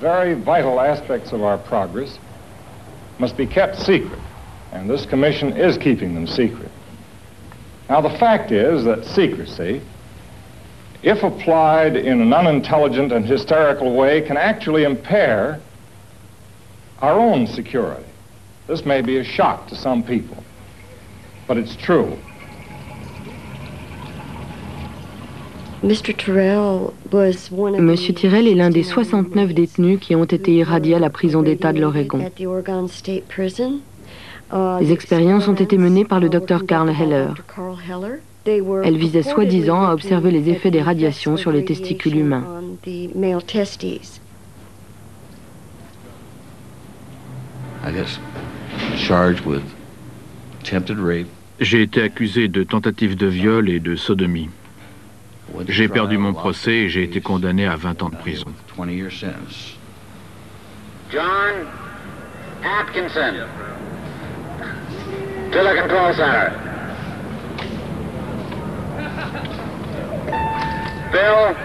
very vital aspects of our progress must be kept secret, and this commission is keeping them secret. Now, the fact is that secrecy, if applied in an unintelligent and hysterical way, can actually impair our own security. This may be a shock to some people, but it's true. Monsieur Tyrrell est l'un des 69 détenus qui ont été irradiés à la prison d'État de l'Oregon. Les expériences ont été menées par le Dr Carl Heller. Elles visaient soi-disant à observer les effets des radiations sur les testicules humains. J'ai été accusé de tentative de viol et de sodomie. J'ai perdu mon procès et j'ai été condamné à 20 ans de prison. John Atkinson, to the control center. Phil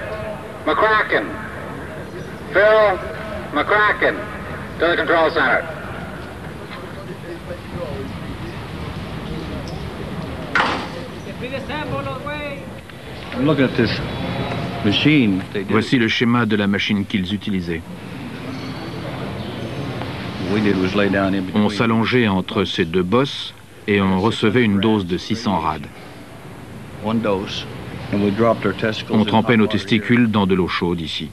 McCracken. Phil McCracken, to the control center. Voici le schéma de la machine qu'ils utilisaient. On s'allongeait entre ces deux bosses et on recevait une dose de 600 rad. On trempait nos testicules dans de l'eau chaude ici.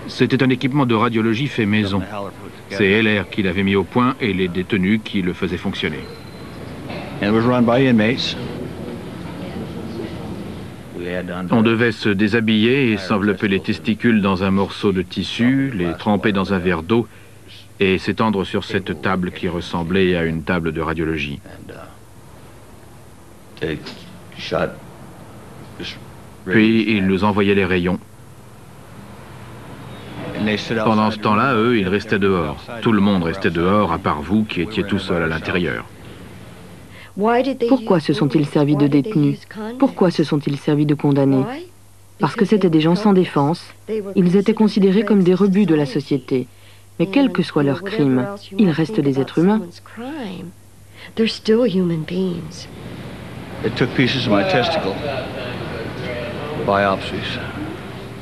C'était un équipement de radiologie fait maison. C'est Heller qui l'avait mis au point et les détenus qui le faisaient fonctionner. On devait se déshabiller et s'envelopper les testicules dans un morceau de tissu, les tremper dans un verre d'eau et s'étendre sur cette table qui ressemblait à une table de radiologie. Puis ils nous envoyaient les rayons. Pendant ce temps-là, eux, ils restaient dehors. Tout le monde restait dehors, à part vous qui étiez tout seul à l'intérieur. Pourquoi se sont-ils servis de détenus? Pourquoi se sont-ils servis de condamnés? Parce que c'étaient des gens sans défense. Ils étaient considérés comme des rebuts de la société. Mais quels que soient leurs crimes, ils restent des êtres humains.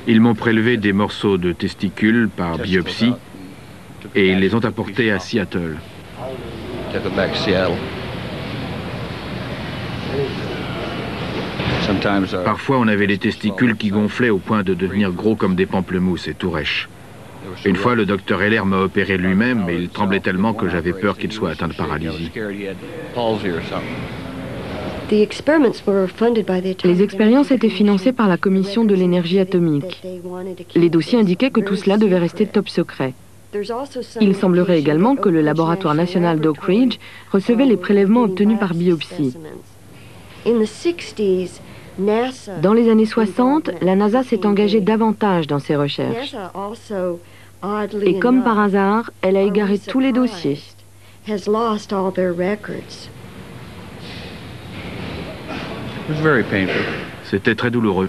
Ils m'ont prélevé des morceaux de testicules par biopsie et ils les ont apportés à Seattle. Parfois, on avait les testicules qui gonflaient au point de devenir gros comme des pamplemousses et tout rêches. Une fois, le docteur Heller m'a opéré lui-même, mais il tremblait tellement que j'avais peur qu'il soit atteint de paralysie. Les expériences étaient financées par la Commission de l'énergie atomique. Les dossiers indiquaient que tout cela devait rester top secret. Il semblerait également que le laboratoire national d'Oak Ridge recevait les prélèvements obtenus par biopsie. Dans les années 60, la NASA s'est engagée davantage dans ses recherches. Et comme par hasard, elle a égaré tous les dossiers. C'était très douloureux,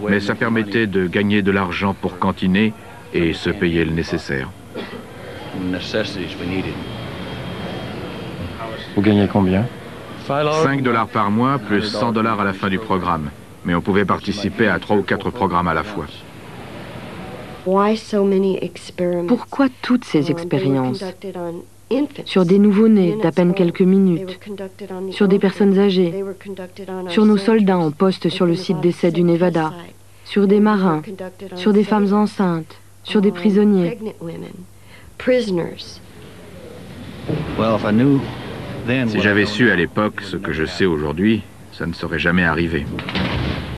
mais ça permettait de gagner de l'argent pour cantiner et se payer le nécessaire. Vous gagnez combien? 5 $ par mois, plus 100 $ à la fin du programme. Mais on pouvait participer à 3 ou 4 programmes à la fois. Pourquoi toutes ces expériences? Sur des nouveau-nés d'à peine quelques minutes, sur des personnes âgées, sur nos soldats en poste sur le site d'essai du Nevada, sur des marins, sur des femmes enceintes, sur des prisonniers. Si j'avais su à l'époque ce que je sais aujourd'hui, ça ne serait jamais arrivé.